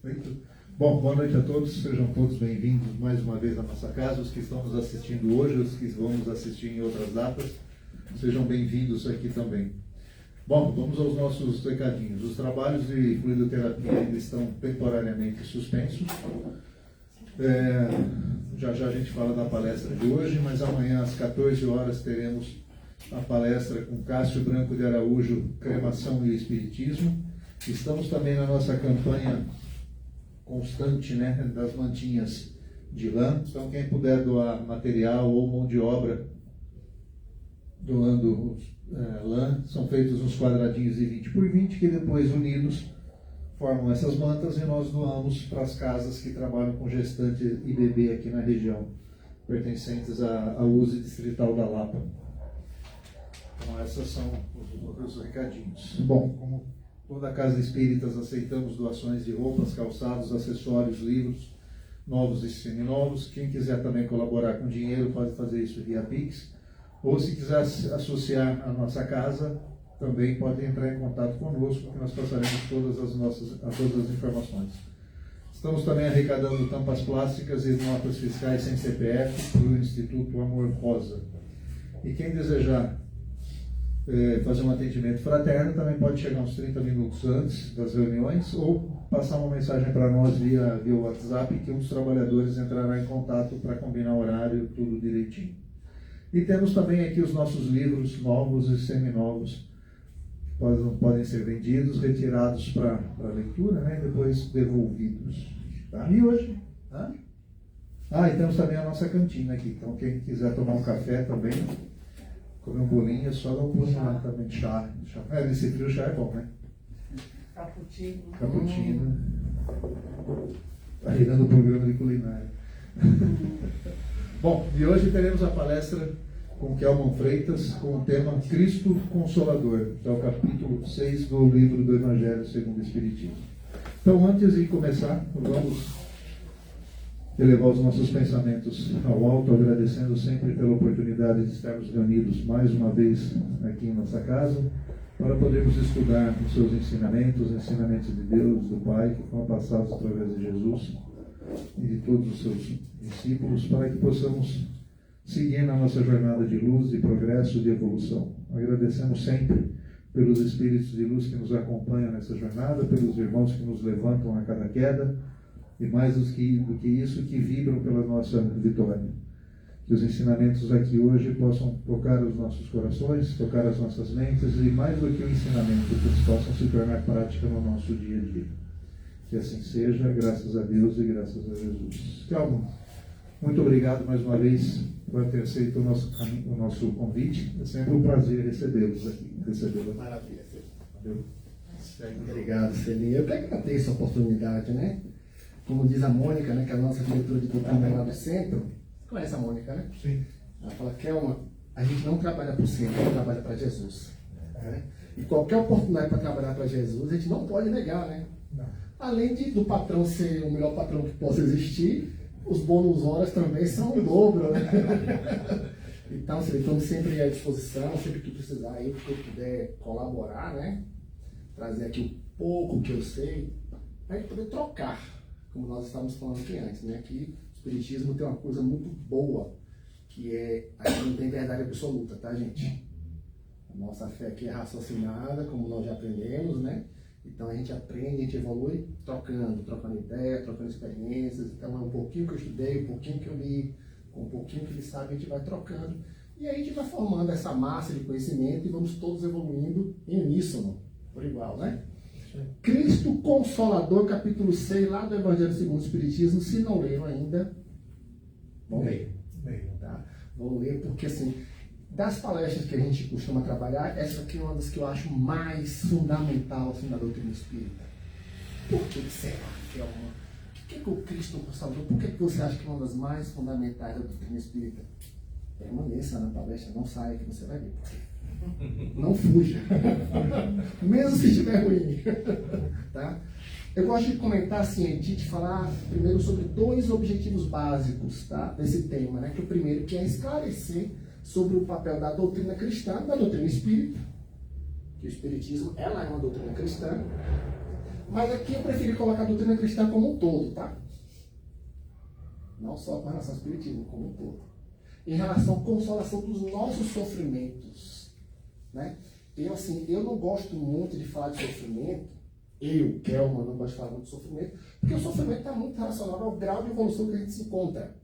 Feito. Bom, boa noite a todos, sejam todos bem-vindos mais uma vez à nossa casa, os que estão nos assistindo hoje, os que vão nos assistir em outras datas, sejam bem-vindos aqui também. Bom, vamos aos nossos recadinhos. Os trabalhos de fluidoterapia ainda estão temporariamente suspensos. Já a gente fala da palestra de hoje, mas amanhã às 14 horas teremos a palestra com Cássio Branco de Araújo, Cremação e Espiritismo. Estamos também na nossa campanha constante, né, das mantinhas de lã. Então, quem puder doar material ou mão de obra doando lã, são feitos uns quadradinhos de 20 por 20, que depois unidos formam essas mantas e nós doamos para as casas que trabalham com gestante e bebê aqui na região, pertencentes à USE Distrital da Lapa. Então, esses são os recadinhos. Bom, como toda a Casa Espíritas, aceitamos doações de roupas, calçados, acessórios, livros, novos e seminovos. Quem quiser também colaborar com dinheiro pode fazer isso via Pix. Ou se quiser associar à nossa casa, também pode entrar em contato conosco, que nós passaremos todas as informações. Estamos também arrecadando tampas plásticas e notas fiscais sem CPF para o Instituto Amor Rosa. E quem desejar fazer um atendimento fraterno também pode chegar uns 30 minutos antes das reuniões ou passar uma mensagem para nós via WhatsApp, que um dos trabalhadores entrará em contato para combinar horário, tudo direitinho. E temos também aqui os nossos livros novos e seminovos, podem ser vendidos, retirados para leitura, né, e depois devolvidos. Tá? E hoje? E temos também a nossa cantina aqui. Então, quem quiser tomar um café também, comer um bolinho, é só dar um pulinho lá também. Chá. Nesse frio, chá é bom, né? Cappuccino. Está virando o programa de culinária. Bom, e hoje teremos a palestra com Kelman Freitas, com o tema Cristo Consolador, que é o capítulo 6 do livro do Evangelho segundo o Espiritismo. Então, antes de começar, vamos elevar os nossos pensamentos ao alto, agradecendo sempre pela oportunidade de estarmos reunidos mais uma vez aqui em nossa casa, para podermos estudar os seus ensinamentos, os ensinamentos de Deus, do Pai, que foram passados através de Jesus e de todos os seus discípulos, para que possamos seguir na nossa jornada de luz, de progresso, de evolução. Agradecemos sempre pelos espíritos de luz que nos acompanham nessa jornada, pelos irmãos que nos levantam a cada queda, e mais do que isso, que vibram pela nossa vitória. Que os ensinamentos aqui hoje possam tocar os nossos corações, tocar as nossas mentes, e mais do que o ensinamento, que eles possam se tornar prática no nosso dia a dia. Que assim seja, graças a Deus e graças a Jesus. Calma. Muito obrigado mais uma vez por ter aceito o nosso convite. É sempre um prazer recebê-los aqui. Maravilha. Valeu. Obrigado, Celinha. Eu que agradeço a oportunidade, né? Como diz a Mônica, né, que é a nossa diretora de doutrina lá do centro. Você conhece a Mônica, né? Sim. Ela fala que a gente não trabalha para o centro, a gente trabalha para Jesus. Né? E qualquer oportunidade para trabalhar para Jesus, a gente não pode negar, né? Não. Além do patrão ser o melhor patrão que possa existir, os bônus horas também são o dobro, né? Então, estamos sempre à disposição, sempre que precisar, aí, que eu puder colaborar, né? Trazer aqui o pouco que eu sei, para a gente poder trocar, como nós estávamos falando aqui antes, né? Que o Espiritismo tem uma coisa muito boa, que a gente não tem verdade absoluta, tá, gente? A nossa fé aqui é raciocinada, como nós já aprendemos, né? Então a gente aprende, a gente evolui trocando ideia, trocando experiências. Então é um pouquinho que eu estudei, um pouquinho que eu li, com um pouquinho que ele sabe, a gente vai trocando. E aí a gente vai formando essa massa de conhecimento e vamos todos evoluindo em uníssono, por igual, né? Sim. Cristo Consolador, capítulo 6, lá do Evangelho segundo o Espiritismo. Se não leram ainda, vão ler. Tá? Vão ler porque, assim, das palestras que a gente costuma trabalhar, essa aqui é uma das que eu acho mais fundamental, assim, da doutrina espírita. Por que será que é uma? O que o Cristo Consolador, por que você acha que é uma das mais fundamentais da doutrina espírita? Permaneça na palestra, não saia que você vai ver. Não fuja. Mesmo se estiver ruim. Tá? Eu gosto de comentar assim, de falar primeiro sobre dois objetivos básicos, tá, desse tema, né? Que o primeiro que é esclarecer sobre o papel da doutrina cristã, da doutrina espírita, que o espiritismo ela é uma doutrina cristã, Mas aqui eu preferi colocar a doutrina cristã como um todo, tá? Não só com relação ao espiritismo, como um todo. Em relação à consolação dos nossos sofrimentos, né? Eu não gosto muito de falar de sofrimento. Kelman, não gosto de falar muito de sofrimento, porque o sofrimento está muito relacionado ao grau de evolução que a gente se encontra.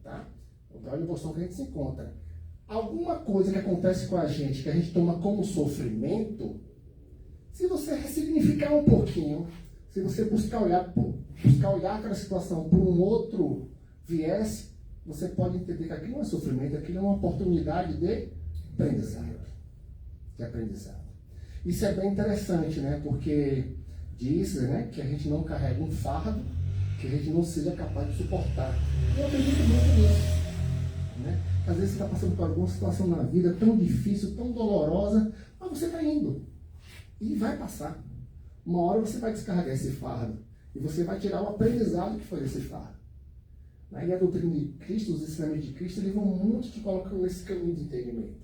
Tá? O grau de evolução que a gente se encontra. Alguma coisa que acontece com a gente, que a gente toma como sofrimento, se você ressignificar um pouquinho, se você buscar olhar aquela situação por um outro viés, você pode entender que aquilo não é sofrimento, aquilo é uma oportunidade de aprendizado. Isso é bem interessante, né? Porque diz, né, que a gente não carrega um fardo que a gente não seja capaz de suportar. Eu acredito muito nisso. Né? Às vezes você está passando por alguma situação na vida tão difícil, tão dolorosa, mas você está indo. E vai passar. Uma hora você vai descarregar esse fardo. E você vai tirar o aprendizado que foi desse fardo. E a doutrina de Cristo, os ensinamentos de Cristo, eles vão muito te colocando nesse caminho de entendimento.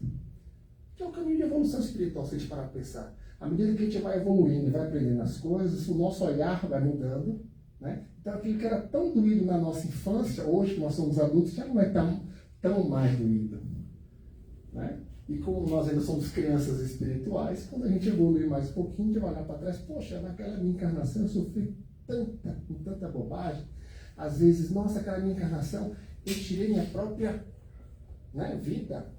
Que é um caminho de evolução espiritual, se a gente parar para pensar. À medida que a gente vai evoluindo e vai aprendendo as coisas, o nosso olhar vai mudando. Né? Então aquilo que era tão doído na nossa infância, hoje que nós somos adultos, já não é tão mais doído. Né? E como nós ainda somos crianças espirituais, quando a gente evolui mais um pouquinho, a gente vai olhar para trás, poxa, naquela minha encarnação eu sofri com tanta bobagem. Às vezes, nossa, aquela minha encarnação, eu tirei minha própria vida,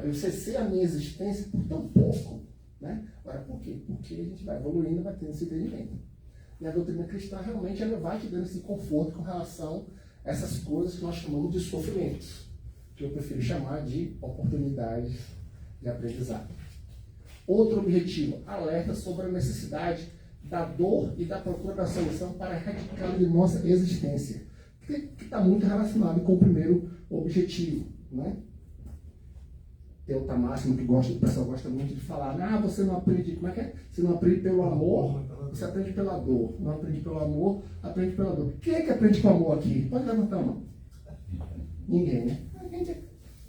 eu cessei a minha existência por tão pouco. Né? Agora, por quê? Porque a gente vai evoluindo, vai tendo esse entendimento. E a doutrina cristã realmente ela vai te dando esse conforto com relação a essas coisas que nós chamamos de sofrimentos, que eu prefiro chamar de oportunidades de aprendizado. Outro objetivo, alerta sobre a necessidade da dor e da procura da solução para erradicar de nossa existência, que está muito relacionado com o primeiro objetivo. Né? Tem outra máxima que o pessoal gosta muito de falar, você não aprende, como é que é? Você não aprende pelo amor, você aprende pela dor. Não aprende pelo amor, aprende pela dor. Quem é que aprende com amor aqui? Pode levantar a mão. Ninguém, né? A gente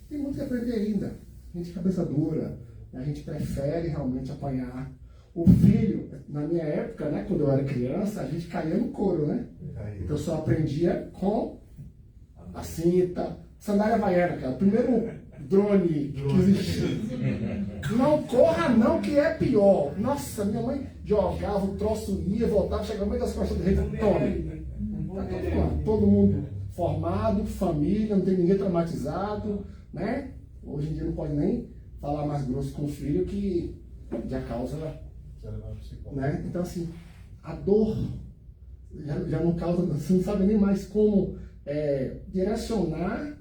tem muito que aprender ainda. A gente é cabeça dura, a gente prefere realmente apanhar. O filho, na minha época, né, quando eu era criança, a gente caía no couro, né? Então eu só aprendia com a cinta, sandália havaiana, cara. O primeiro drone que existia. Não corra não, que é pior. Nossa, minha mãe jogava, o troço ia, voltava, chegava no meio das costas do rei, tome. Tá todo mundo formado, família, não tem ninguém traumatizado, né? Hoje em dia não pode nem falar mais grosso com o filho que já causa, né? Então assim, a dor já não causa, você não sabe nem mais como direcionar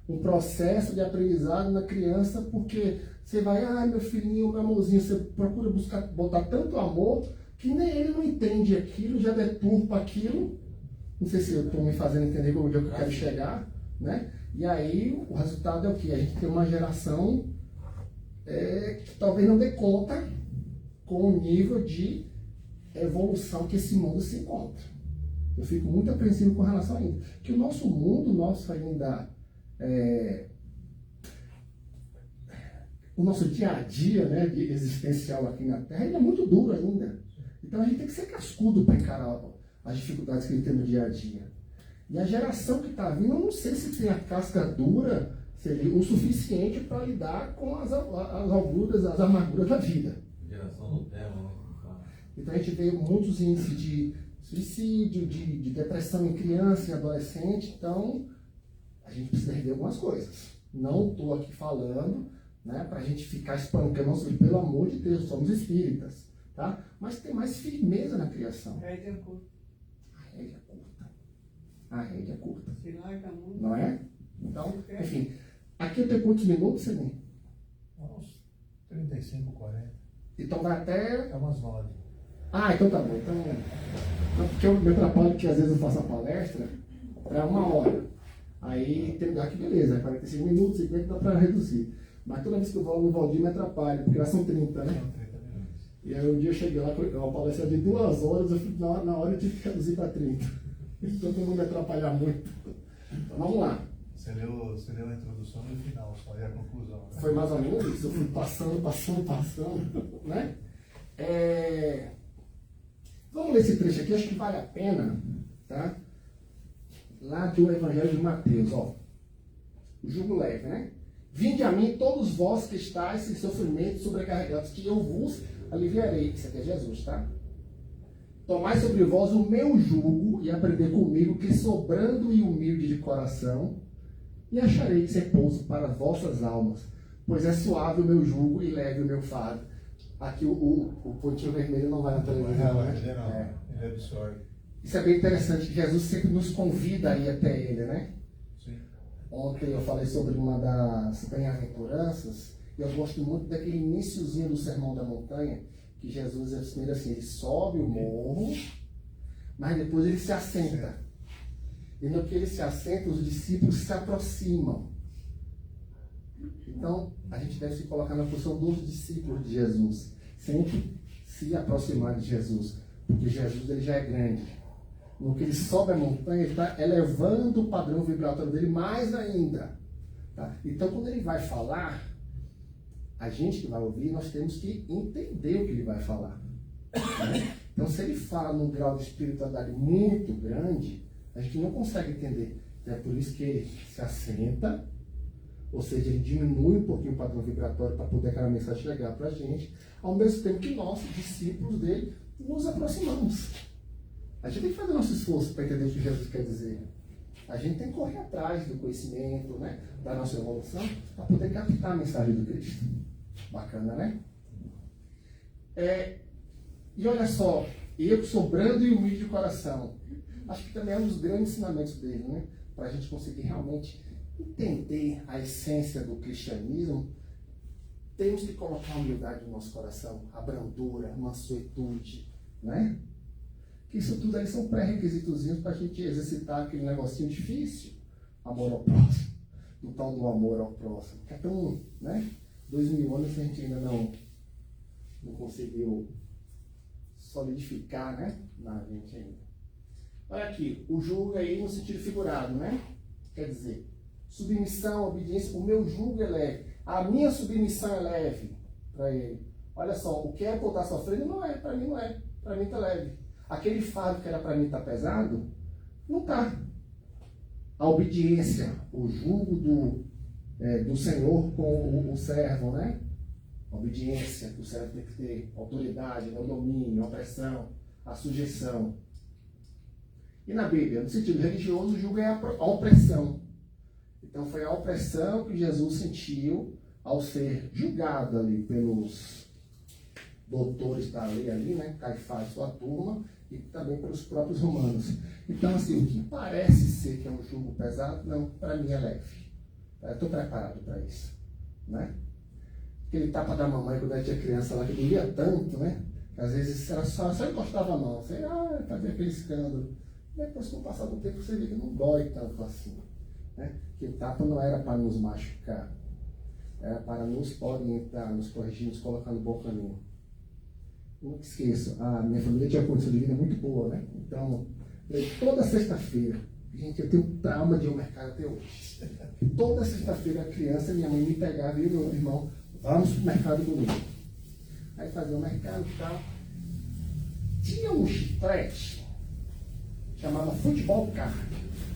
um processo de aprendizado na criança, porque você vai, meu filhinho, meu amorzinho, você procura botar tanto amor que nem ele não entende aquilo, já deturpa aquilo. Não sei se eu estou me fazendo entender onde eu quero chegar, né? E aí o resultado é o quê? A gente tem uma geração que talvez não dê conta com o nível de evolução que esse mundo se encontra. Eu fico muito apreensivo com relação a isso. Que o nosso mundo, ainda o nosso dia a dia, né, de existencial aqui na Terra, ele é muito duro ainda. Então a gente tem que ser cascudo para encarar as dificuldades que ele tem no dia a dia. E a geração que está vindo, eu não sei se tem a casca dura seria o suficiente para lidar com as agruras, as amarguras da vida. Geração Nutella, né? Então a gente vê muitos índices de suicídio, de depressão em criança e adolescente. Então a gente precisa rever algumas coisas. Não estou aqui falando, né, para a gente ficar espancando, nossa, pelo amor de Deus, somos espíritas, tá? Mas tem mais firmeza na criação. A rédea é curta. A rédea é curta. Se larga muito. Não é? Então, enfim. Aqui eu tenho quantos minutos, Selim? Uns 35, 40. Então vai até... É umas 9. Então tá bom. Então, porque eu me atrapalho que às vezes eu faço a palestra para 1 hora. Aí tem lugar que beleza, 45 minutos, 50 dá para reduzir. Mas toda vez que eu vou no Valdir me atrapalha, porque lá são 30, né? São 30 minutos. E aí um dia eu cheguei lá com uma palestra de 2 horas, eu fui, na hora eu tive que reduzir para 30. Então todo mundo me atrapalhar muito. Então vamos lá. Você leu a introdução e o final, só e a conclusão. Né? Foi mais ou menos isso, eu fui passando, né? Vamos ler esse trecho aqui, acho que vale a pena, tá? Lá do Evangelho de Mateus, ó. O jugo leve, né? Vinde a mim todos vós que estáis em sofrimento sobrecarregados, que eu vos aliviarei. Isso aqui é Jesus, tá? Tomai sobre vós o meu jugo e aprendei comigo, que sou brando e humilde de coração, e achareis repouso para as vossas almas, pois é suave o meu jugo e leve o meu fardo. Aqui o pontinho vermelho não vai na televisão, né? Ele absorve. Isso é bem interessante, que Jesus sempre nos convida a ir até Ele, né? Sim. Ontem eu falei sobre uma das bem-aventuranças, e eu gosto muito daquele iniciozinho do Sermão da Montanha, que Jesus ensina assim, ele sobe o morro, mas depois ele se assenta. E no que ele se assenta, os discípulos se aproximam. Então, a gente deve se colocar na posição dos discípulos de Jesus. Sempre se aproximar de Jesus. Porque Jesus ele já é grande. No que ele sobe a montanha, ele está elevando o padrão vibratório dele mais ainda. Tá? Então, quando ele vai falar, a gente que vai ouvir, nós temos que entender o que ele vai falar. Né? Então, se ele fala num grau de espiritualidade muito grande, a gente não consegue entender. É por isso que ele se assenta, ou seja, ele diminui um pouquinho o padrão vibratório para poder aquela mensagem chegar para a gente, ao mesmo tempo que nós, discípulos dele, nos aproximamos. A gente tem que fazer nosso esforço para entender o que Jesus quer dizer. A gente tem que correr atrás do conhecimento, né, da nossa evolução, para poder captar a mensagem do Cristo. Bacana, né? E olha só, eu sou brando e humilde de coração. Acho que também é um dos grandes ensinamentos dele, né? Para a gente conseguir realmente entender a essência do cristianismo, temos que colocar a humildade no nosso coração, a brandura, a mansuetude, né? Que isso tudo aí são pré-requisitozinhos para a gente exercitar aquele negocinho difícil, amor ao próximo, o tal do amor ao próximo, que é tão, né? 2000 anos a gente ainda não conseguiu solidificar, né? Na gente ainda. Olha aqui, o jugo aí no sentido figurado, né? Quer dizer, submissão, obediência, o meu jugo é leve, a minha submissão é leve para ele. Olha só, o que é por estar sofrendo não é, para mim não é, para mim está leve. Aquele fardo que era para mim tá pesado, não está. A obediência, o jugo do Senhor com o servo, né? A obediência que o servo tem que ter, autoridade, o domínio, a opressão, a sujeição. E na Bíblia, no sentido religioso, o jugo é a opressão. Então foi a opressão que Jesus sentiu ao ser julgado ali pelos doutores da lei ali, né? Caifás e sua turma, e também pelos próprios romanos. Então, assim, o que parece ser que é um jugo pesado, não, para mim é leve. Eu estou preparado para isso, né? Aquele tapa da mamãe quando eu tinha criança lá, que doía tanto, né? Que às vezes ela só encostava a mão, você fazia aquele escândalo. Depois, com o passar do tempo, você vê que não dói tanto assim, né? Que o tapa não era para nos machucar, era para nos orientar, nos corrigir, nos colocar no bom caminho. Não esqueço, a minha família tinha uma condição de vida muito boa, né? Então, toda sexta-feira, gente, eu tenho um trauma de ir ao mercado até hoje. Toda sexta-feira, a criança, minha mãe me pegava e meu irmão, vamos pro mercado comigo. Aí fazia o mercado e tal. Tinha um chiclete, chamava Futebol Card.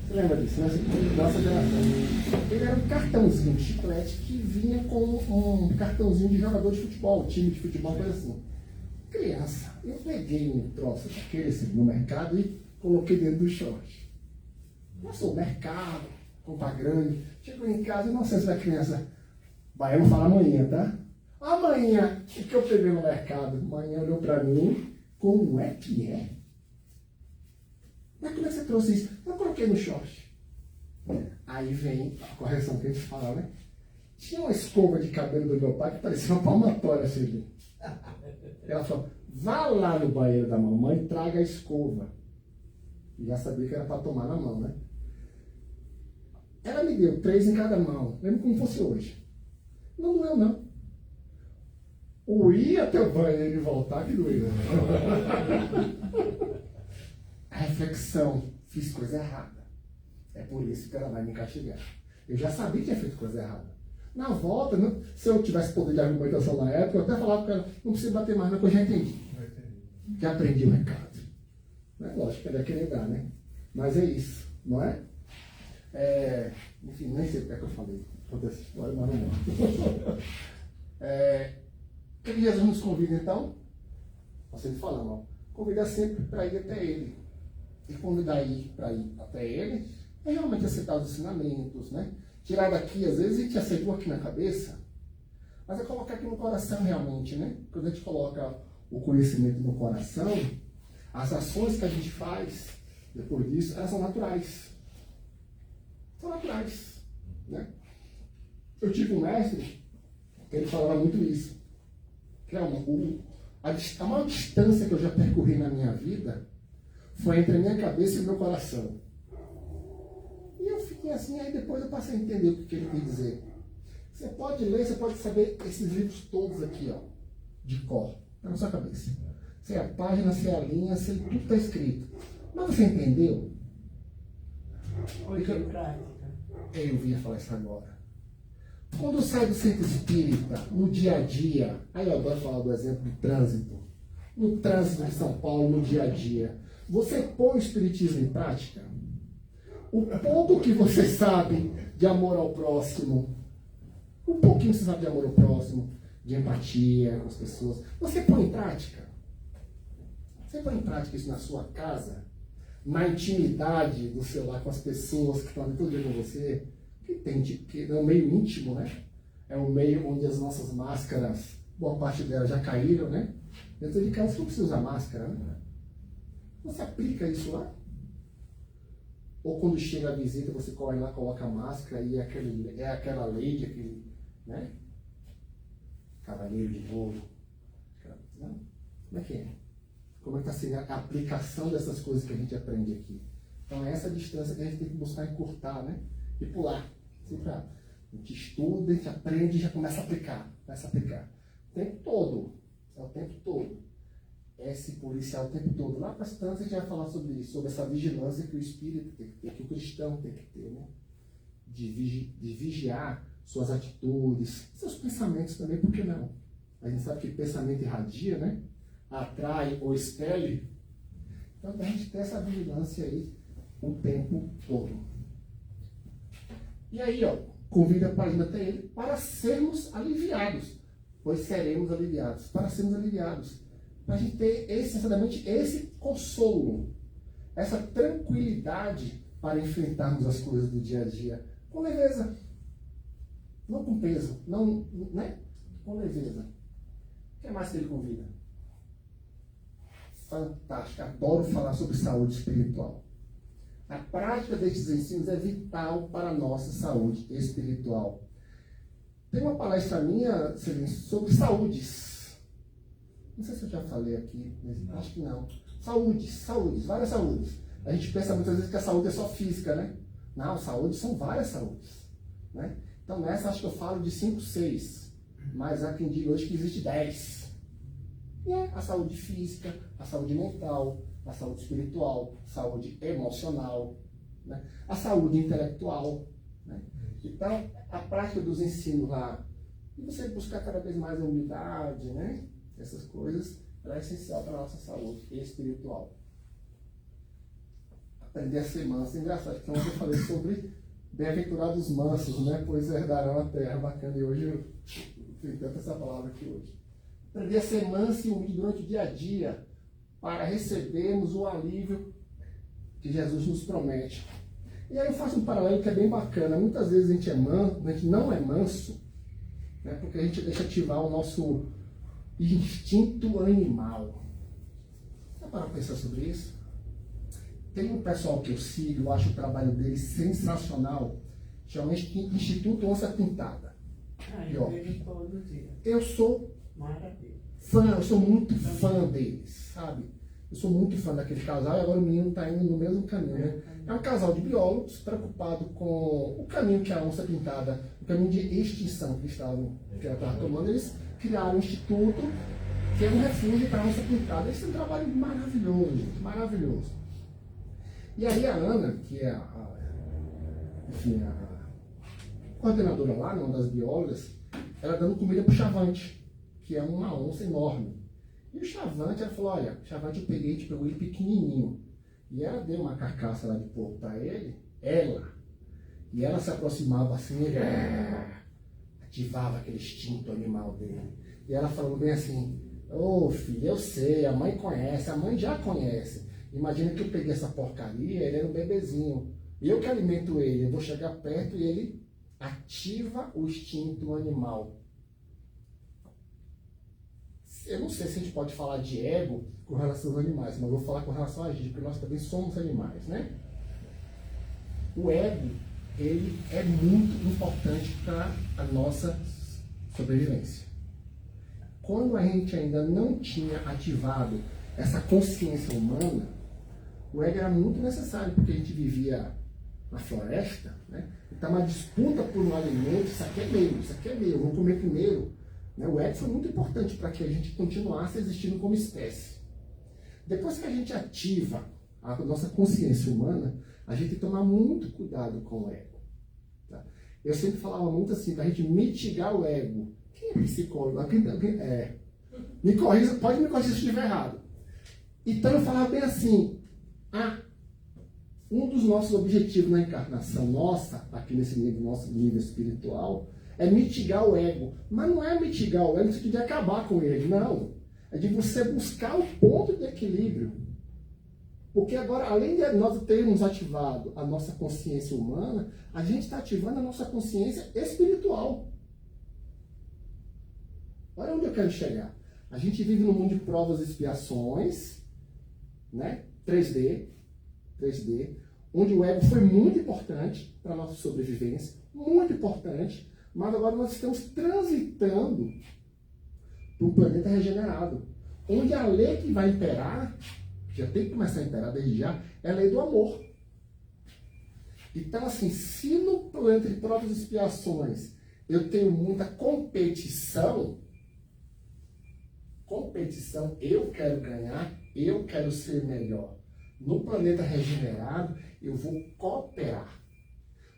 Você lembra disso, né? Nossa geração. Ele era um cartãozinho de chiclete que vinha com um cartãozinho de jogador de futebol, time de futebol, coisa assim. Criança, eu peguei um troço daquele assim, no mercado e coloquei dentro do short. Passou o mercado, compra grande, chegou em casa e não sei se a criança, vai, eu vou falar amanhã, tá? Amanhã, o que eu peguei no mercado? Amanhã olhou pra mim, como é que é? Mas como é que você trouxe isso? Eu coloquei no short. Aí vem a correção que a gente fala, né? Tinha uma escova de cabelo do meu pai que parecia uma palmatória assim. Ela falou, vá lá no banheiro da mamãe e traga a escova. E já sabia que era para tomar na mão, né? Ela me deu 3 em cada mão. Lembro como fosse hoje. Não doeu, não. O ir até o banheiro e voltar que doeu. A reflexão, fiz coisa errada. É por isso que ela vai me castigar. Eu já sabia que tinha feito coisa errada. Na volta, não, se eu tivesse poder de argumentação na época, eu até falava para ela, não precisa bater mais, não, que eu já entendi. Já aprendi o recado. Né? Lógico que ele vai querer dar, né? Mas é isso, não é? Enfim, nem sei o que é que eu falei. Toda essa história, mas não é. O que Jesus nos convida então? Nós sempre falamos, ó, convida sempre para ir até Ele. E convidar para ir até Ele é realmente aceitar os ensinamentos, né? Tirar daqui, às vezes, a gente aceitou aqui na cabeça, mas é colocar aqui no coração realmente, né? Quando a gente coloca o conhecimento no coração, as ações que a gente faz depois disso, elas são naturais. São naturais, né? Eu tive um mestre que ele falava muito isso. Que é a maior distância que eu já percorri na minha vida foi entre a minha cabeça e o meu coração. E eu fiquei assim, aí depois eu passei a entender o que ele quer dizer. Você pode ler, você pode saber esses livros todos aqui, ó, de cor, tá na sua cabeça. Se é a página, se é a linha, se tudo está escrito. Mas você entendeu? Hoje em prática. Eu vinha falar isso agora. Quando eu saio do centro espírita, no dia a dia, aí eu adoro falar do exemplo do trânsito. No trânsito de São Paulo, no dia a dia, você põe o espiritismo em prática? O pouco que você sabe de amor ao próximo, o pouquinho que você sabe de amor ao próximo, de empatia com as pessoas, você põe em prática? Você põe em prática isso na sua casa? Na intimidade do seu lar com as pessoas que estão ali todo dia com você? Que é um meio íntimo, né? É um meio onde as nossas máscaras, boa parte delas já caíram, né? Dentro de casa você não precisa usar máscara, né? Você aplica isso lá? Ou quando chega a visita, você corre lá, coloca a máscara e é aquela lady, aquele, né? Cavaleiro de ouro. Não? Como é que é? Como é que está sendo a aplicação dessas coisas que a gente aprende aqui? Então é essa distância que a gente tem que buscar encurtar, né? E pular. A gente estuda, a gente aprende e já começa a aplicar. Começa a aplicar. O tempo todo. É o tempo todo. Esse policial o tempo todo. Lá para as tantas a gente vai falar sobre isso, sobre essa vigilância que o espírito tem que ter, que o cristão tem que ter, né? De vigiar suas atitudes, seus pensamentos também, por que não? A gente sabe que pensamento irradia, né? Atrai ou expele. Então a gente tem essa vigilância aí o tempo todo. E aí, ó, convida para ir até Ele para sermos aliviados, pois seremos aliviados, para sermos aliviados. Para a gente ter essencialmente esse consolo, essa tranquilidade para enfrentarmos as coisas do dia a dia com leveza, não com peso, não, né? Com leveza. O que mais que Ele convida? Fantástico, adoro falar sobre saúde espiritual. A prática destes ensinos é vital para a nossa saúde espiritual. Tem uma palestra minha, sobre saúdes. Não sei se eu já falei aqui, mas acho que não. Saúdes, várias saúdes. A gente pensa muitas vezes que a saúde é só física, né? Não, saúde são várias saúdes, né? Então nessa acho que eu falo de 5, 6. Mas há quem diga hoje que existe 10. E é a saúde física, a saúde mental, a saúde espiritual, saúde emocional, né? A saúde intelectual, né? Então, a prática dos ensinos lá, e você buscar cada vez mais a humildade, né? Essas coisas, ela é essencial para a nossa saúde espiritual. Aprender a ser manso. É engraçado, que ontem eu falei sobre bem-aventurados mansos, né? Pois herdarão a terra. Bacana, e hoje eu tenho tanto essa palavra aqui hoje. Aprender a ser manso e humilde durante o dia a dia, para recebermos o alívio que Jesus nos promete. E aí eu faço um paralelo que é bem bacana. Muitas vezes a gente não é manso, né, porque a gente deixa ativar o nosso instinto animal. Dá para pensar sobre isso? Tem um pessoal que eu sigo, eu acho o trabalho deles sensacional, chama Instituto Onça Pintada. Eu vejo todo dia. Eu sou Maravilha. eu sou muito fã deles, sabe? Eu sou muito fã daquele casal e agora o menino está indo no mesmo caminho, né? É um casal de biólogos preocupado com o caminho que a onça pintada, o caminho de extinção que ela estava tomando. Eles criaram um instituto que é um refúgio para a onça pintada. Eles têm um trabalho maravilhoso, maravilhoso. E aí a Ana, que é a coordenadora lá, uma das biólogas, ela dando comida para o Chavante, que é uma onça enorme. E o Chavante, ela falou, olha, Chavante eu peguei, a gente pegou ele pequenininho. E ela deu uma carcaça lá de porco para ele, ela. E ela se aproximava assim, ele ativava aquele instinto animal dele. E ela falando bem assim, ô filho, eu sei, a mãe conhece, a mãe já conhece. Imagina que eu peguei essa porcaria, ele era um bebezinho. Eu que alimento ele, eu vou chegar perto e ele ativa o instinto animal. Eu não sei se a gente pode falar de ego com relação aos animais, mas eu vou falar com relação a gente, porque nós também somos animais, né? O ego, ele é muito importante para a nossa sobrevivência. Quando a gente ainda não tinha ativado essa consciência humana, o ego era muito necessário, porque a gente vivia na floresta, né? Então uma disputa por um alimento, isso aqui é meu, eu vou comer primeiro. Né? O ego foi muito importante para que a gente continuasse existindo como espécie. Depois que a gente ativa a nossa consciência humana, a gente tem que tomar muito cuidado com o ego. Tá? Eu sempre falava muito assim, para a gente mitigar o ego. Quem é psicólogo? Me corrija, pode me corrigir se estiver errado. Então eu falava bem assim, um dos nossos objetivos na encarnação nossa, aqui nesse nível, nosso nível espiritual, é mitigar o ego. Mas não é mitigar o ego no sentido de acabar com ele, não. É de você buscar o ponto de equilíbrio. Porque agora, além de nós termos ativado a nossa consciência humana, a gente está ativando a nossa consciência espiritual. Olha onde eu quero chegar. A gente vive num mundo de provas e expiações, né? 3D, onde o ego foi muito importante para a nossa sobrevivência, muito importante, mas agora nós estamos transitando para um planeta regenerado, onde a lei que vai imperar, já tem que começar a imperar desde já, é a lei do amor. Então, assim, se no planeta de provas e expiações eu tenho muita competição, eu quero ganhar, eu quero ser melhor. No planeta regenerado, eu vou cooperar.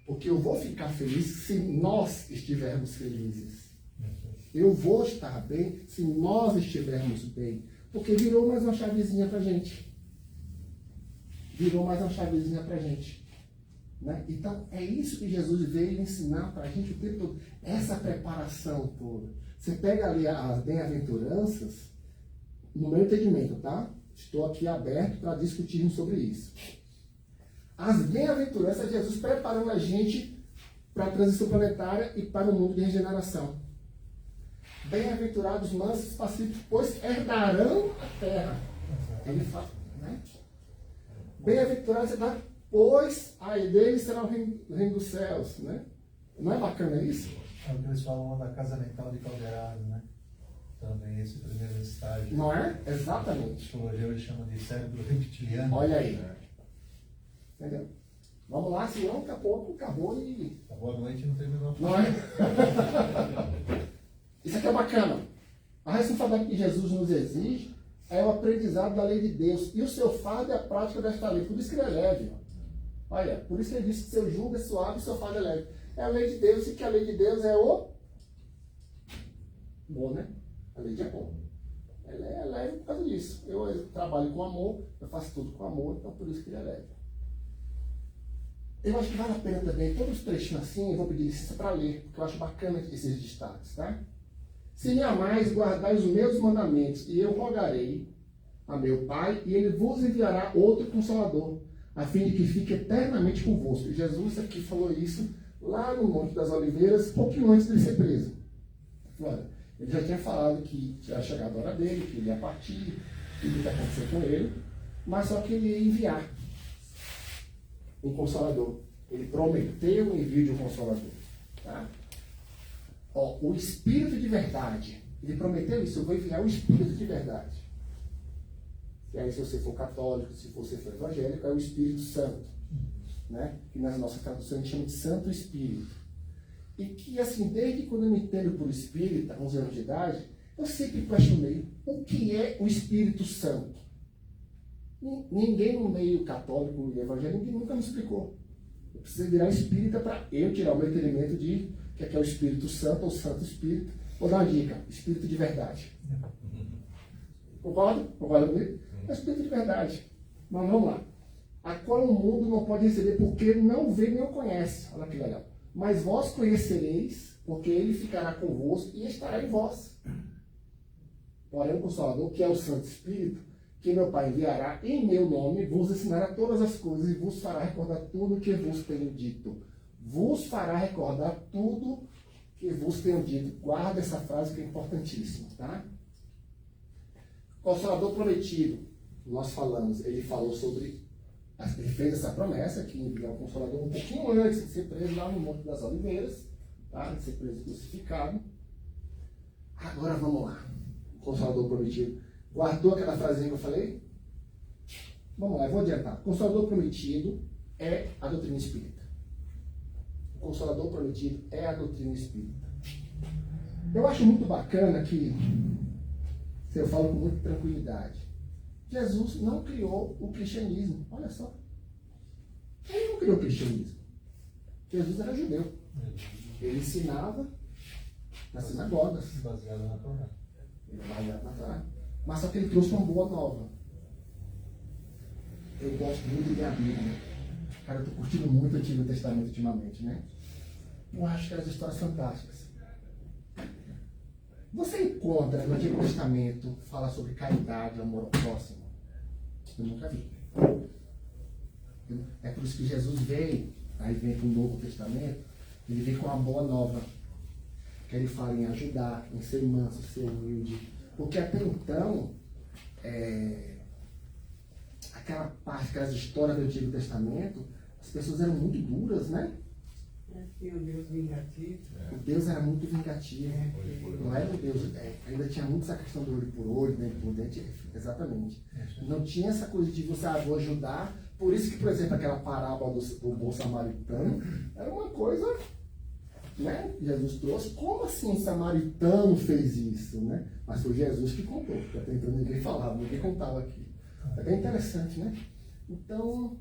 Porque eu vou ficar feliz se nós estivermos felizes. Eu vou estar bem se nós estivermos bem. Porque virou mais uma chavezinha pra gente. Né? Então, é isso que Jesus veio ensinar pra gente o tempo todo. Essa preparação toda. Você pega ali as bem-aventuranças, no meu entendimento, tá? Estou aqui aberto para discutirmos sobre isso. As bem-aventuranças é Jesus preparando a gente para a transição planetária e para o mundo de regeneração. Bem-aventurados mansos pacíficos, pois herdarão a terra. Ele fala, né? Bem-aventurados, pois aí deles será o reino dos céus, né? Não é bacana isso? É o que eles falam da casa mental de Calderaro, né? Também esse primeiro estágio. Não é? A Exatamente. psicologia hoje chama de cérebro reptiliano. Olha aí. Entendeu? Vamos lá, senão daqui a pouco acabou e... Acabou a noite e não terminou. Não é? Isso aqui é bacana. A responsabilidade que Jesus nos exige é o aprendizado da lei de Deus. E o seu fardo é a prática desta lei. Por isso que ele é leve. Olha, por isso que ele disse que seu jugo é suave e seu fardo é leve. É a lei de Deus e que a lei de Deus é o... Bom, né? A lei de amor. Ela é leve por causa disso. Eu trabalho com amor, eu faço tudo com amor, então por isso que ele é leve. Eu acho que vale a pena também, todos os trechinhos assim, eu vou pedir licença para ler, porque eu acho bacana esses destaques, tá? Se me amais, guardais os meus mandamentos, e eu rogarei a meu Pai, e ele vos enviará outro Consolador, a fim de que fique eternamente convosco. Jesus aqui falou isso lá no Monte das Oliveiras, pouquinho antes de ele ser preso. Olha, ele já tinha falado que tinha chegado a hora dele, que ele ia partir, tudo que ia acontecer com ele, mas só que ele ia enviar um Consolador. Ele prometeu o envio de um Consolador. Tá? Ó, o Espírito de verdade. Ele prometeu isso, eu vou enviar o Espírito de verdade. E aí, se você for católico, se você for evangélico, é o Espírito Santo. Né? Que nas nossas traduções a gente chama de Santo Espírito. E que, assim, desde quando eu me entendo por espírita, 11 anos de idade, eu sempre questionei o que é o Espírito Santo. Ninguém no meio católico e evangélico nunca me explicou. Eu precisei virar espírita para eu tirar o meu entendimento de que é o Espírito Santo ou Santo Espírito. Vou dar uma dica: Espírito de verdade. Concorda? Concorda comigo? É o Espírito de verdade. Mas vamos lá. a qual o mundo não pode receber, porque não vê nem o conhece. Olha que legal. Mas vós conhecereis, porque ele ficará convosco e estará em vós. Porém, o Consolador, que é o Santo Espírito, que meu Pai enviará em meu nome, vos ensinará todas as coisas e vos fará recordar tudo o que vos tenho dito. Vos fará recordar tudo que vos tenho dito. Guarda essa frase que é importantíssima, tá? Consolador prometido, nós falamos, ele falou sobre, ele fez essa promessa que enviou o Consolador um pouquinho antes de ser preso lá no Monte das Oliveiras, tá? De ser preso e crucificado. Agora vamos lá. O Consolador prometido. Guardou aquela frasinha que eu falei? Vamos lá, eu vou adiantar. O Consolador prometido é a doutrina espírita. O Consolador prometido é a doutrina espírita. Eu acho muito bacana que, eu falo com muita tranquilidade, Jesus não criou o cristianismo. Olha só. Ele não criou o cristianismo. Jesus era judeu. Ele ensinava nas sinagogas. Baseado na Torá. Mas só que ele trouxe uma boa nova. Eu gosto muito de ler a Bíblia. Cara, eu estou curtindo muito o Antigo Testamento ultimamente, né? Eu acho que as histórias fantásticas. Você encontra no Antigo Testamento fala sobre caridade, amor ao próximo? Eu nunca vi. É por isso que Jesus veio, aí vem com o Novo Testamento, ele vem com uma boa nova. Que ele fala em ajudar, em ser manso, ser humilde. Porque até então, aquela parte, aquelas histórias do Antigo Testamento, as pessoas eram muito duras, né? E o Deus vingativo. O Deus era muito vingativo. Não era o Deus. Ainda tinha muito essa questão do olho por olho, né? Por dente, exatamente. Não tinha essa coisa de você, vou ajudar. Por isso que, por exemplo, aquela parábola do bom samaritano era uma coisa, né? Jesus trouxe. Como assim o samaritano fez isso, né? Mas foi Jesus que contou, porque até então ninguém falava, ninguém contava aqui. É bem interessante, né? Então,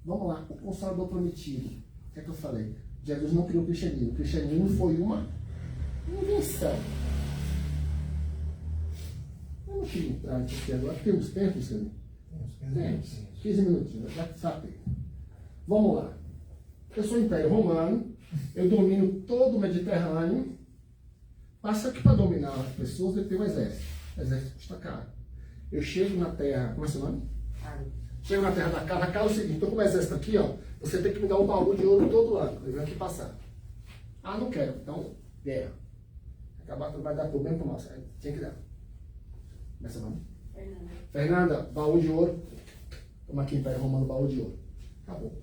vamos lá, o Consolador prometido. O que é que eu falei? Jesus não criou o cristianismo. O cristianismo foi uma invenção. Eu não queria entrar nisso aqui agora. Temos tempo, Senhor? Temos. 15 minutinhos, já sabe. Vamos lá. Eu sou Império Romano, eu domino todo o Mediterrâneo. Passa que para dominar as pessoas eu tenho um exército. O exército custa caro. Eu chego na terra. Como é seu nome? Chego na terra da casa é o seguinte, estou com o exército aqui, ó. Você tem que me dar um baú de ouro todo ano. Eu venho aqui passar. Ah, não quero. Então, guerra. Acabar tudo vai dar problema para nós. Tinha que dar. Como é seu nome? Fernanda, baú de ouro. Toma aqui, Império Romano, baú de ouro. Acabou.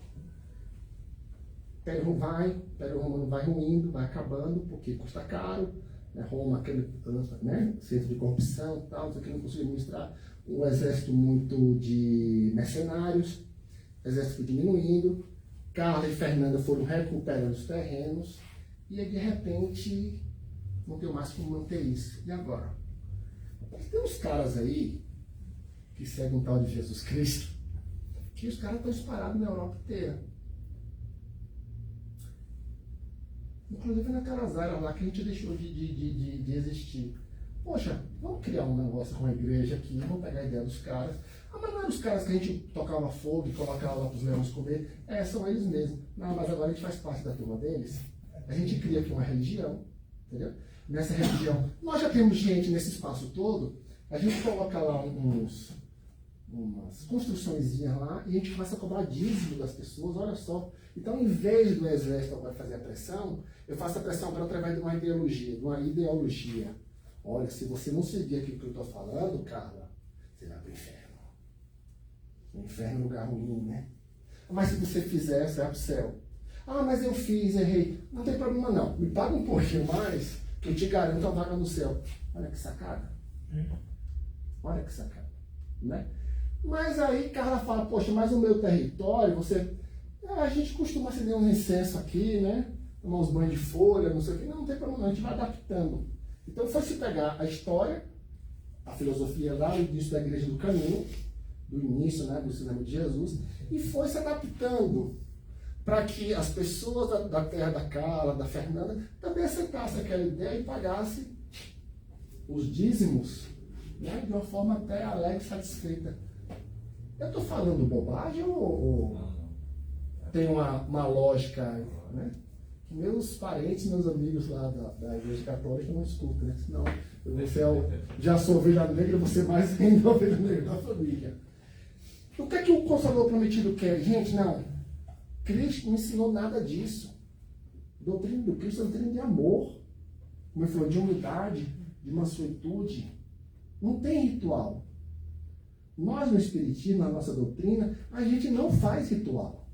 Império Romano vai ruindo, vai acabando, porque custa caro. Né? Roma, aquele, né? Centro de corrupção e tal, isso aqui não conseguiu administrar. Um exército muito de mercenários, exército diminuindo. Carla e Fernanda foram recuperando os terrenos. E aí, de repente, não tem mais como manter isso. E agora? Tem uns caras aí que seguem um tal de Jesus Cristo, que os caras estão espalhados na Europa inteira. Inclusive naquelas áreas lá que a gente deixou de existir. Poxa, vamos criar um negócio com a igreja aqui, vamos pegar a ideia dos caras. Ah, mas não eram os caras que a gente tocava fogo e colocava lá para os leões comer. São eles mesmos. Não, mas agora a gente faz parte da turma deles. A gente cria aqui uma religião, entendeu? Nessa religião, nós já temos gente nesse espaço todo, a gente coloca lá umas construçõezinhas lá e a gente começa a cobrar dízimo das pessoas, olha só. Então, em vez do exército agora fazer a pressão, eu faço a pressão agora através de uma ideologia. Olha, se você não seguir aquilo que eu estou falando, Carla, você vai para o inferno. O inferno é um lugar ruim, né? Mas se você fizer, você vai para o céu. Ah, mas eu fiz, errei. Não tem problema não. Me paga um pouquinho mais, que eu te garanto a vaga no céu. Olha que sacada. Olha que sacada. Né? Mas aí Carla fala, poxa, mas o meu território, você... a gente costuma acender uns incensos aqui, né? Tomar uns banhos de folha, não sei o quê. Não tem problema, a gente vai adaptando. Então foi se pegar a história, a filosofia lá no início da Igreja do Caminho, do início, né, do cinema de Jesus, e foi se adaptando para que as pessoas da terra da Carla, da Fernanda, também aceitassem aquela ideia e pagassem os dízimos, né, de uma forma até alegre e satisfeita. Eu estou falando bobagem ou tem uma lógica, né? Que meus parentes, meus amigos lá da Igreja Católica não escutam, né? Senão já sou ovelha negra, você mais ainda ovelha negra da família. O que é que o Consolador Prometido quer? Gente, não. Cristo não ensinou nada disso. A doutrina do Cristo é uma doutrina de amor, como ele falou, de humildade, de mansuetude. Não tem ritual. Nós, no Espiritismo, na nossa doutrina, a gente não faz ritual.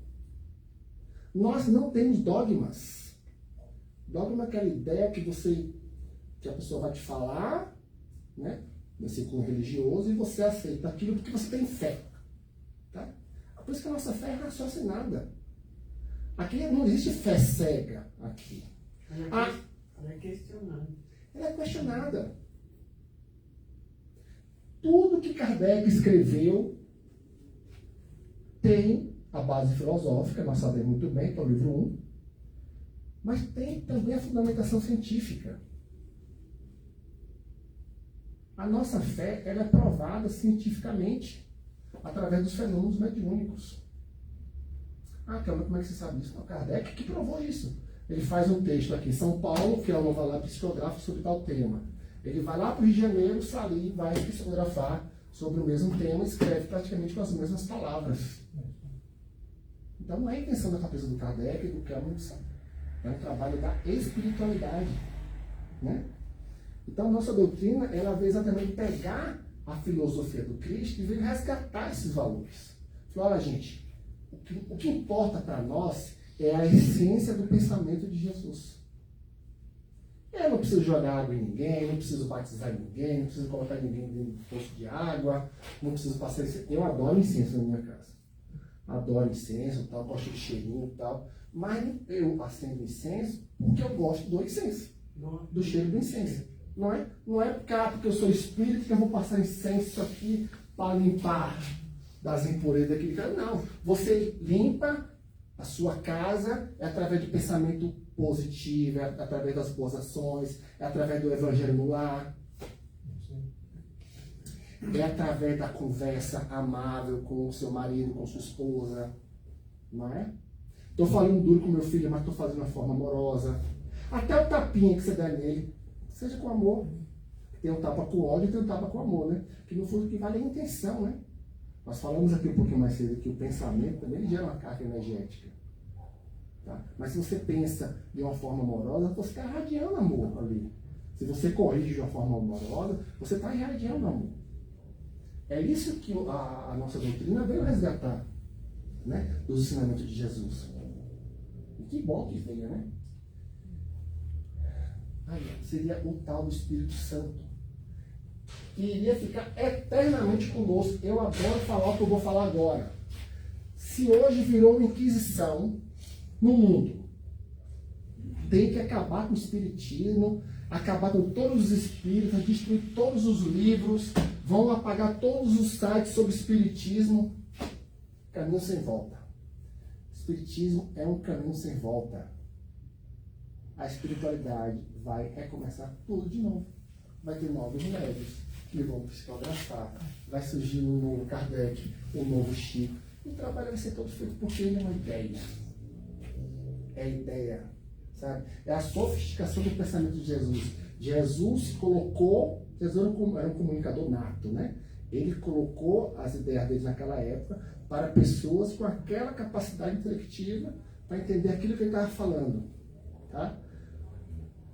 Nós não temos dogmas. Dogma é aquela ideia que a pessoa vai te falar, né, nesse cunho religioso, e você aceita aquilo porque você tem fé. Tá? Por isso que a nossa fé é raciocinada. Aqui não existe fé cega. Aqui. Ela é questionada. Ela é questionada. Tudo que Kardec escreveu tem a base filosófica, nós sabemos muito bem, que é o livro 1, mas tem também a fundamentação científica. A nossa fé ela é provada cientificamente através dos fenômenos mediúnicos. Ah, Kelma, como é que você sabe disso? Não, Kardec que provou isso. Ele faz um texto aqui em São Paulo, que é uma valada psicográfica sobre tal tema. Ele vai lá para o Rio de Janeiro, sai, vai psicografar sobre o mesmo tema e escreve praticamente com as mesmas palavras. Então não é a intenção da cabeça do Kardec e do Kelman, é um trabalho da espiritualidade. Né? Então nossa doutrina, ela veio exatamente pegar a filosofia do Cristo e veio resgatar esses valores. Falou, olha gente, o que importa para nós é a essência do pensamento de Jesus. Eu não preciso jogar água em ninguém, não preciso batizar ninguém, não preciso colocar ninguém dentro do poço de água, não preciso passar incenso. Eu adoro incenso na minha casa. Adoro incenso, tal, gosto de cheirinho e tal. Mas eu acendo incenso porque eu gosto do incenso, do cheiro do incenso. Não é porque eu sou espírito que eu vou passar incenso aqui para limpar das impurezas daquele cara. Não. Você limpa a sua casa através de pensamento positivo, através das boas ações, através do evangelho no lar. É através da conversa amável com o seu marido, com sua esposa. Não é? Estou falando duro com meu filho, mas estou fazendo de uma forma amorosa. Até o tapinha que você der nele, seja com amor. Tem um tapa com ódio e tem um tapa com amor, né? Que no fundo que vale a intenção, né? Nós falamos aqui um pouquinho mais cedo que o pensamento também ele gera uma carga energética. Tá? Mas se você pensa de uma forma amorosa, você está irradiando amor ali. Se você corrige de uma forma amorosa, você está irradiando amor. É isso que a nossa doutrina veio resgatar, né? Dos ensinamentos de Jesus. E que bom que veio, né? Aí, seria o tal do Espírito Santo, que iria ficar eternamente conosco. Eu adoro falar o que eu vou falar agora. Se hoje virou uma inquisição no mundo, tem que acabar com o espiritismo, acabar com todos os espíritos, destruir todos os livros, vão apagar todos os sites sobre espiritismo. Caminho sem volta. Espiritismo é um caminho sem volta. A espiritualidade vai recomeçar tudo de novo. Vai ter novos médios que vão psicografar, vai surgir um novo Kardec, um novo Chico. E o trabalho vai ser todo feito porque ele é uma ideia. É a ideia, sabe? É a sofisticação do pensamento de Jesus. Jesus colocou, Jesus era um comunicador nato, né? Ele colocou as ideias dele naquela época para pessoas com aquela capacidade intelectiva para entender aquilo que ele estava falando, tá?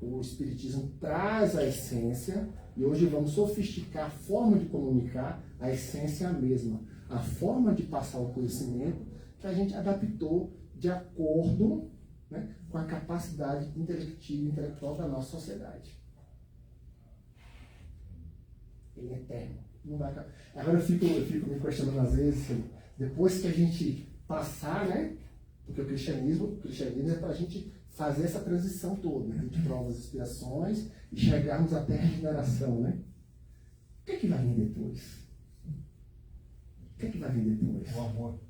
O Espiritismo traz a essência e hoje vamos sofisticar a forma de comunicar, a essência é a mesma. A forma de passar o conhecimento que a gente adaptou de acordo, né, com a capacidade intelectiva e intelectual da nossa sociedade. Ele é eterno. Não vai acabar. Agora eu fico me questionando às vezes, depois que a gente passar, né? Porque o cristianismo é para a gente fazer essa transição toda, né, de provas e expiações e chegarmos até a regeneração, né? O que é que vai vir depois? O que é que vai vir depois? O amor.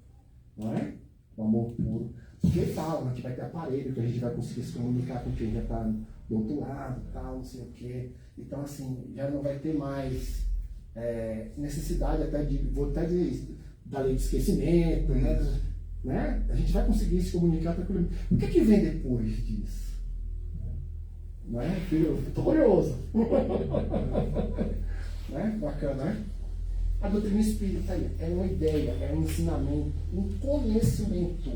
Não é? O amor puro. Porque ele fala, né, que vai ter aparelho, que a gente vai conseguir se comunicar com quem já está do outro lado, tal, não sei o quê. Então, assim, já não vai ter mais necessidade até de, vou até dizer isso, da lei do esquecimento, né? A gente vai conseguir se comunicar tranquilamente. O que é que vem depois disso? Não é? Eu estou curioso. Né? Bacana, né? A doutrina espírita é uma ideia, é um ensinamento, um conhecimento.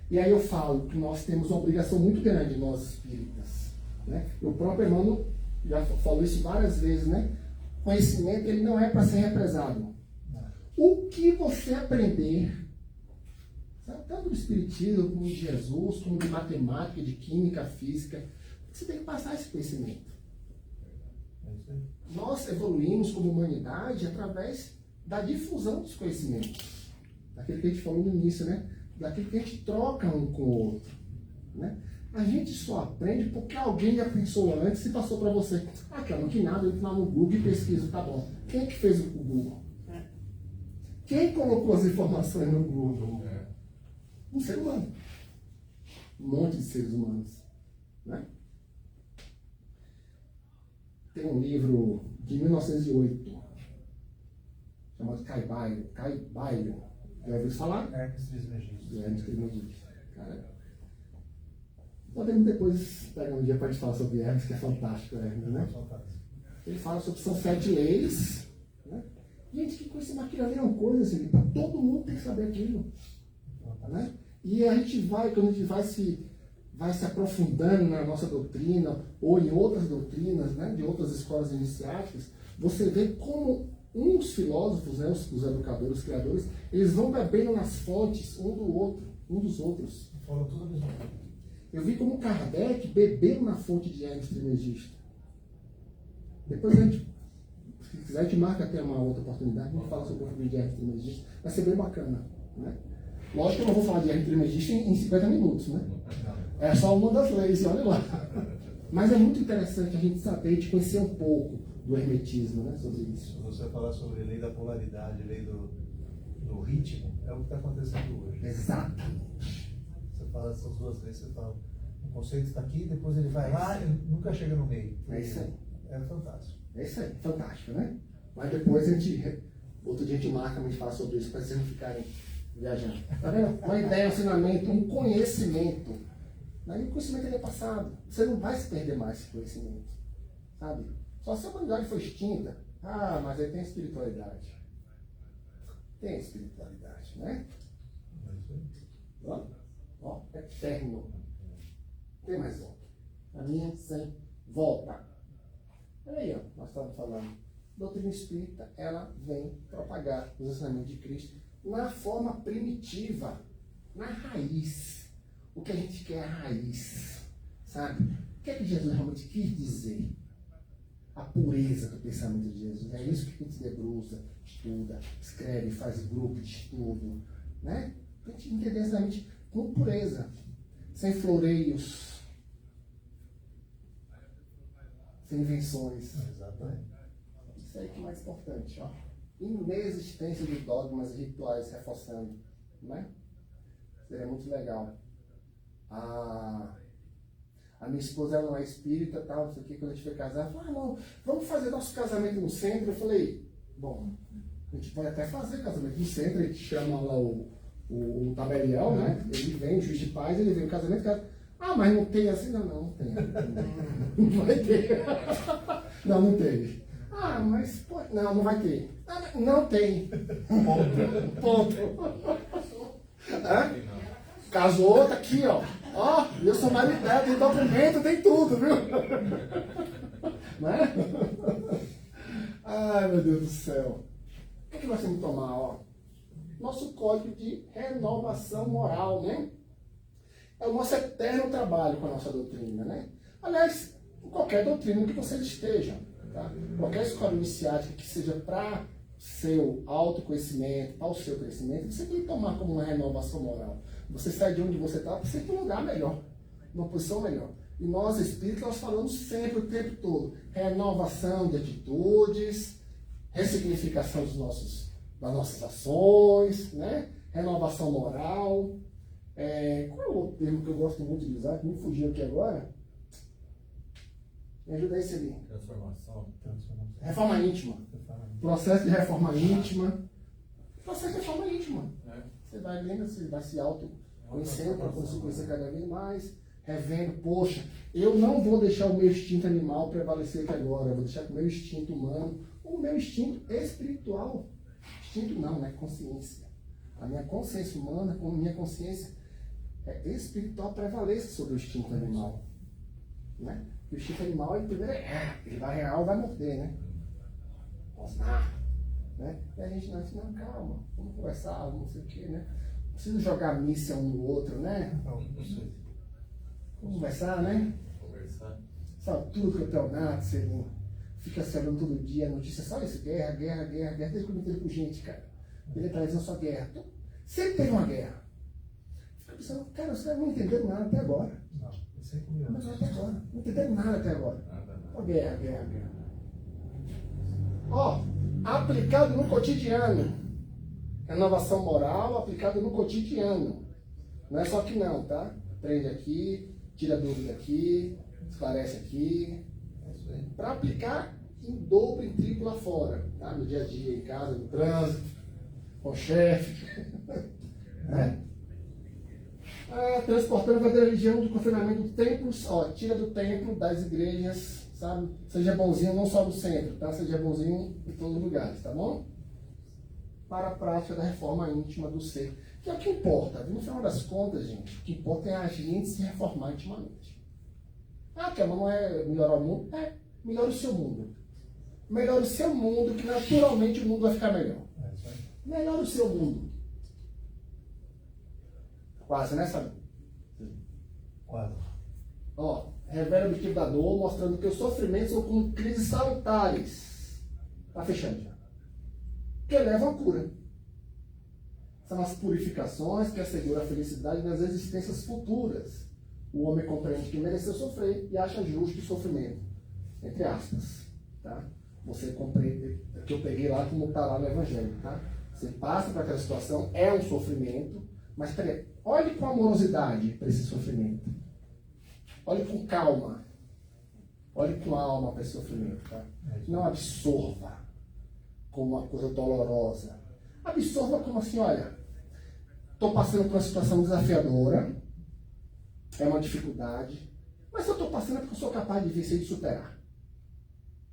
E aí eu falo que nós temos uma obrigação muito grande, nós espíritas. Né? O próprio Emmanuel já falou isso várias vezes, né? Conhecimento, ele não é para ser represado. O que você aprender, sabe, tanto do Espiritismo, como de Jesus, como de matemática, de química, física, você tem que passar esse conhecimento. Nós evoluímos como humanidade através da difusão dos conhecimentos. Daquilo que a gente falou no início, né? Daquilo que a gente troca um com o outro. Né? A gente só aprende porque alguém já pensou antes e passou para você. Ah, cara, não que nada, eu entro lá no Google e pesquiso, tá bom. Quem é que fez o Google? Quem colocou as informações no Google? Um ser humano. Um monte de seres humanos. Né? Tem um livro de 1908, chamado Caibalion. Já ouviu falar? Hermes Trismegisto. Hermes Trismegisto. Cara, podemos depois pegar um dia para a gente falar sobre Hermes, que é fantástico, Hermes, né? Ele fala sobre são 7 leis. Né? Gente, que coisa aquilo ali é uma coisa assim, para todo mundo tem que saber aquilo. Né? E a gente vai, quando a gente vai se aprofundando na nossa doutrina ou em outras doutrinas, né, de outras escolas iniciáticas, você vê como uns filósofos, né, os educadores, os criadores, eles vão bebendo nas fontes um dos outros. Falam tudo a mesma coisa. Eu vi como Kardec bebeu na fonte de Hermes Trismegisto. Depois a gente, se quiser, a gente marca até uma outra oportunidade, a gente fala sobre o livro de Hermes Trismegisto, vai ser bem bacana. Né? Lógico que eu não vou falar de Hermes Trismegisto em 50 minutos, né? É só uma das leis, olha lá. Mas é muito interessante a gente saber, de conhecer um pouco do hermetismo, né, sobre isso. Se você falar sobre a lei da polaridade, a lei do ritmo, é o que está acontecendo hoje. Exatamente. Você fala essas duas leis, você fala, o conceito está aqui, depois ele vai lá e nunca chega no meio. É isso aí. É fantástico. É isso aí, fantástico, né? Mas depois outro dia a gente marca, a gente fala sobre isso, para vocês não ficarem viajando. Tá vendo? Uma ideia, um ensinamento, um conhecimento. Aí o conhecimento ele é passado. Você não vai se perder mais esse conhecimento. Sabe? Só se a humanidade for extinta. Ah, mas aí tem espiritualidade. Tem espiritualidade, né? Ó, eterno. Tem mais volta. A minha sem volta. Aí, ó, nós estamos falando. A doutrina espírita, ela vem propagar os ensinamentos de Cristo na forma primitiva, na raiz. O que a gente quer é a raiz, sabe? O que é que Jesus realmente quis dizer? A pureza do pensamento de Jesus. É isso que a gente debruça, estuda, escreve, faz grupo de estudo, né? Para a gente entender exatamente com pureza, sem floreios, sem invenções. Exatamente. Isso aí que é mais importante, ó. Inexistência de dogmas e rituais reforçando, né? Seria muito legal. A minha esposa, ela não é espírita, tal, não sei o que, quando a gente foi casar, ela falou, não, vamos fazer nosso casamento no centro. Eu falei, bom, a gente pode até fazer casamento no centro, a gente chama lá o tabelião, né? Ele vem, o juiz de paz, ele vem o casamento, mas não tem assim? Não tem. Não vai ter. Não tem. Mas, pô, não vai ter. Não tem. Ponto. Casou, tá aqui, ó. Ó, eu sou marido, tem documento, tem tudo, viu? Né? Ai, meu Deus do céu. O que nós temos que tomar, ó? Nosso código de renovação moral, né? É o nosso eterno trabalho com a nossa doutrina, né? Aliás, qualquer doutrina que você esteja, tá? Qualquer escola iniciática que seja para seu autoconhecimento, para o seu crescimento, você tem que tomar como uma renovação moral. Você sai de onde você está para você ir para um lugar melhor, numa posição melhor. E nós, espíritos, nós falamos sempre, o tempo todo, renovação de atitudes, ressignificação das nossas ações, né? Renovação moral. Qual é o outro termo que eu gosto muito de usar, que me fugiu aqui agora? Me ajuda aí, Celinho. Transformação. Reforma íntima. Processo de reforma íntima. processo de reforma íntima. Você vai lendo, você vai se autoconhecendo para se conhecer cada vez mais, revendo, poxa, eu não vou deixar o meu instinto animal prevalecer aqui agora, eu vou deixar o meu instinto humano, o meu instinto espiritual. Instinto não, né? Consciência. A minha consciência humana, como minha consciência espiritual prevalece sobre o instinto animal. Né? O instinto animal, ele primeiro ele vai real, vai morder, né? Rosnar. Né? E a gente não, calma, vamos conversar, não sei o quê, né? Não precisa jogar míssil um no outro, né? Não sei. Vamos conversar, né? Conversar. Sabe, tudo que eu tenho nato, você fica se olhando todo dia, notícia, só isso, guerra, desde que eu me entendo com gente, cara. Ele tá dizendo só guerra. Então, sempre teve uma guerra. Fica pensando, cara, você não entendeu nada até agora. Não, eu sei como Não até agora. Não entendeu nada até agora. Ó, guerra. Ó, aplicado no cotidiano. Renovação moral aplicada no cotidiano. Não é só que não, tá? Aprende aqui, tira dúvida aqui, esclarece aqui. É isso aí. Para aplicar em dobro, em triplo lá fora. Tá? No dia a dia, em casa, no trânsito, com o chefe. Transportando para a religião do confinamento do templo, ó, tira do templo, das igrejas, sabe? Seja bonzinho não só no centro, tá? Seja bonzinho em todos os lugares, tá bom? Para a prática da reforma íntima do ser. Que é o que importa. No final das contas, gente, o que importa é a gente se reformar intimamente. Ah, que não é melhorar o mundo? Melhora o seu mundo. Melhora o seu mundo, que naturalmente o mundo vai ficar melhor. É isso aí. Melhora o seu mundo. Quase, né, sabe? Quase. Ó, revela o objetivo da dor, mostrando que os sofrimentos são como crises salutares. Tá fechando já. Que levam à cura. São as purificações que asseguram a felicidade nas existências futuras. O homem compreende que mereceu sofrer e acha justo o sofrimento. Entre aspas. Tá? Você compreende, que eu peguei lá como está lá no Evangelho. Tá? Você passa para aquela situação, é um sofrimento, mas peraí, olhe com amorosidade para esse sofrimento. Olhe com calma. Olhe com alma para esse sofrimento. Tá? Não absorva como uma coisa dolorosa. Absorva como assim, olha, estou passando por uma situação desafiadora, é uma dificuldade, mas eu estou passando é porque eu sou capaz de vencer e de superar.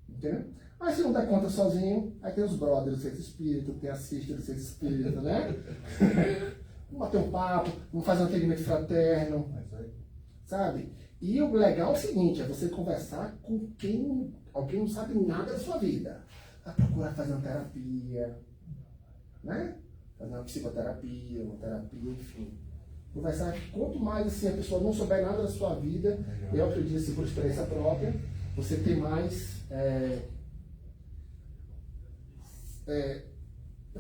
Entendeu? Mas se não der conta sozinho, aí tem os brothers do centro espírita, tem a sister do centro espírita, né? Vamos bater um papo, vamos fazer um atendimento fraterno, É isso aí. sabe? E o legal é o seguinte, é você conversar com alguém não sabe nada da sua vida. Vai procurar fazer uma terapia, né? Fazer uma psicoterapia, uma terapia, enfim. Conversar, quanto mais assim, a pessoa não souber nada da sua vida, eu acredito assim, por experiência própria, você tem mais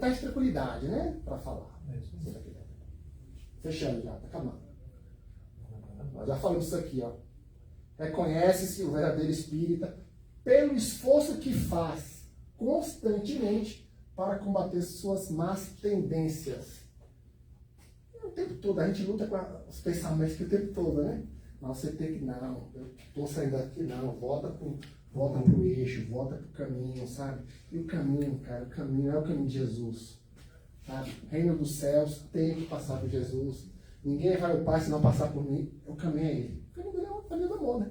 mais tranquilidade, né? Para falar. É isso aí. Fechando já, tá acabando. Nós já falamos isso aqui, ó. Reconhece-se o verdadeiro espírita pelo esforço que faz constantemente para combater suas más tendências. O tempo todo, a gente luta com os pensamentos que o tempo todo, né? Mas você tem que, não, eu estou saindo daqui, não, volta pro eixo, volta pro caminho, sabe? E o caminho, cara, o caminho é o caminho de Jesus, sabe? O reino dos céus tem que passar por Jesus. Ninguém vai ao Pai se não passar por mim, o caminho é Ele. O caminho dele é o caminho do amor, né?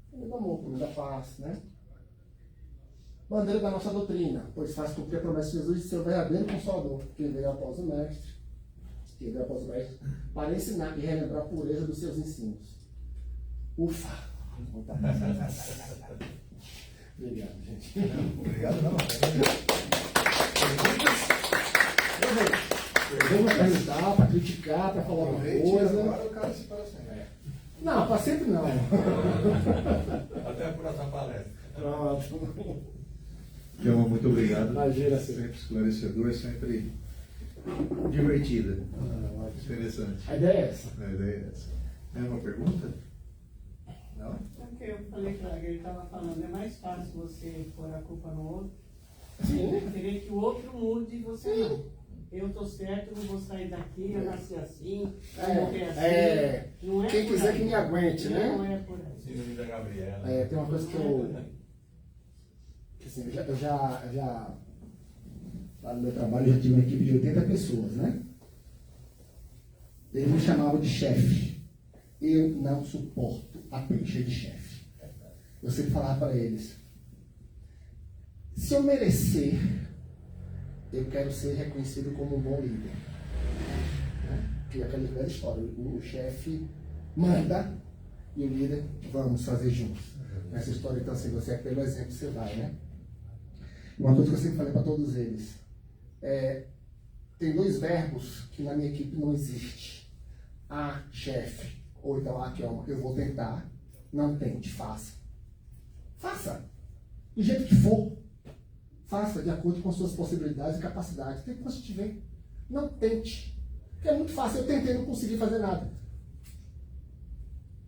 O caminho do amor, o caminho da paz, né? Bandeira da nossa doutrina, pois faz cumprir a promessa de Jesus de ser o verdadeiro Consolador, que veio após o Mestre, para ensinar e relembrar a pureza dos seus ensinos. Ufa! Obrigado, gente. Obrigado, não. Eu vou perguntar, para criticar, para falar alguma coisa. Agora o cara se para sempre. Não, para sempre não. Até a próxima palestra. Pronto. Então, muito obrigado. Imagina, Sempre esclarecedor, sempre divertida. Interessante. A ideia é essa. A ideia é essa. É uma pergunta? Não? Porque eu falei que ele estava falando, é mais fácil você pôr a culpa no outro. Sim. Querer que o outro mude e você não. Eu estou certo, eu não vou sair daqui, eu nasci assim, eu morrer assim. Não é Quem por quiser aí. que me aguente, né? Não é por aí. Síndrome da Gabriela. Tem uma coisa que eu. Que, assim, eu já Lá no meu trabalho eu já tive uma equipe de 80 pessoas, né? Eles me chamavam de chefe. Eu não suporto a peixe de chefe. Eu sempre falava para eles, se eu merecer, eu quero ser reconhecido como um bom líder. Que é aquela velha história, o chefe manda e o líder, vamos fazer juntos. Nessa história, então, assim, você é pelo exemplo que você vai, né? Uma coisa que eu sempre falei para todos eles, tem 2 verbos que na minha equipe não existe. A, chefe, ou então a, que é uma, eu vou tentar, não tente, faça. Faça, do jeito que for. Faça de acordo com suas possibilidades e capacidades. Tem que você tiver. Não tente. Porque é muito fácil. Eu tentei e não consegui fazer nada.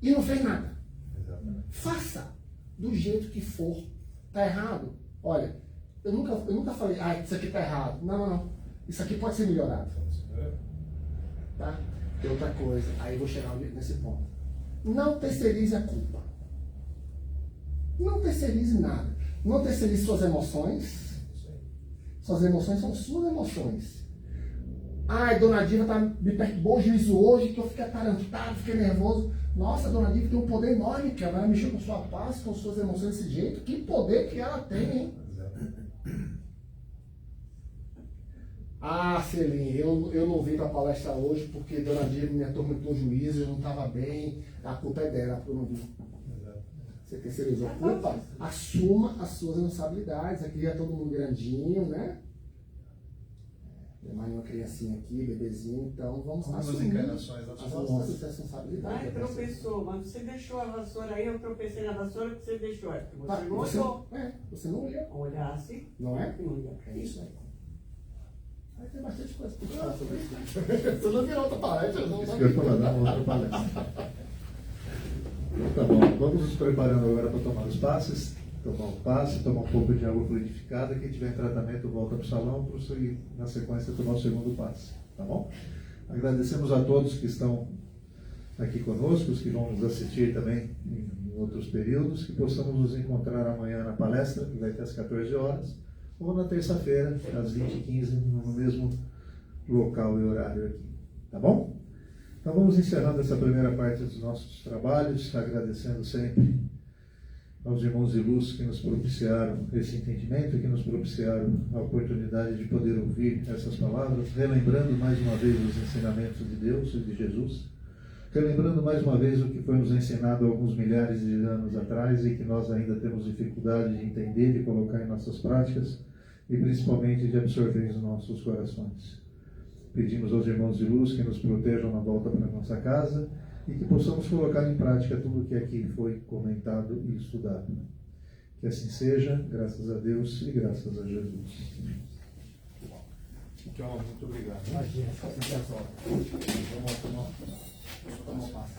E não fez nada. Exatamente. Faça do jeito que for. Está errado? Olha, eu nunca falei, isso aqui está errado. Não. Isso aqui pode ser melhorado. Tá? E outra coisa, aí eu vou chegar nesse ponto. Não terceirize a culpa. Não terceirize nada. Não terceirize suas emoções. Suas emoções são suas emoções. Dona Diva me perturbou o juízo hoje, que eu fiquei atarantado, fiquei nervoso. Nossa, Dona Diva tem um poder enorme, que ela mexeu com sua paz, com suas emoções desse jeito. Que poder que ela tem, hein? Celine, eu não vim para a palestra hoje porque Dona Diva me atormentou o juízo, eu não estava bem, a culpa é dela, porque eu não vim. Você terceirizou a culpa, assuma as suas responsabilidades. Aqui é todo mundo grandinho, né? Tem mais uma criancinha aqui, bebezinho, então vamos assumir encarnações as nossas responsabilidades. Ai, tropeçou, mas você deixou a vassoura aí, eu tropecei na vassoura que você deixou. É porque você não Você, olhou. você não olhou, Olhasse, não é? não olhou. É isso aí. Aí tem bastante coisa para falar sobre isso. Você não virou outra palestra, não. Isso que eu ia falar, dá uma outra palestra. Tá bom, vamos nos preparando agora para tomar os passes. Tomar um passe, tomar um pouco de água fluidificada. Quem tiver em tratamento volta para o salão para seguir na sequência tomar o segundo passe. Tá bom? Agradecemos a todos que estão aqui conosco, os que vão nos assistir também em outros períodos, que possamos nos encontrar amanhã na palestra, que vai ter às 14 horas, ou na terça-feira, às 20h15, no mesmo local e horário aqui. Tá bom? Então vamos encerrando essa primeira parte dos nossos trabalhos, agradecendo sempre aos irmãos de luz que nos propiciaram esse entendimento, que nos propiciaram a oportunidade de poder ouvir essas palavras, relembrando mais uma vez os ensinamentos de Deus e de Jesus, relembrando mais uma vez o que foi nos ensinado há alguns milhares de anos atrás e que nós ainda temos dificuldade de entender, de colocar em nossas práticas e principalmente de absorver nos nossos corações. Pedimos aos irmãos de luz que nos protejam na volta para a nossa casa e que possamos colocar em prática tudo o que aqui foi comentado e estudado. Que assim seja, graças a Deus e graças a Jesus. Então, muito obrigado. Imagina, só. Vamos tomar um passo.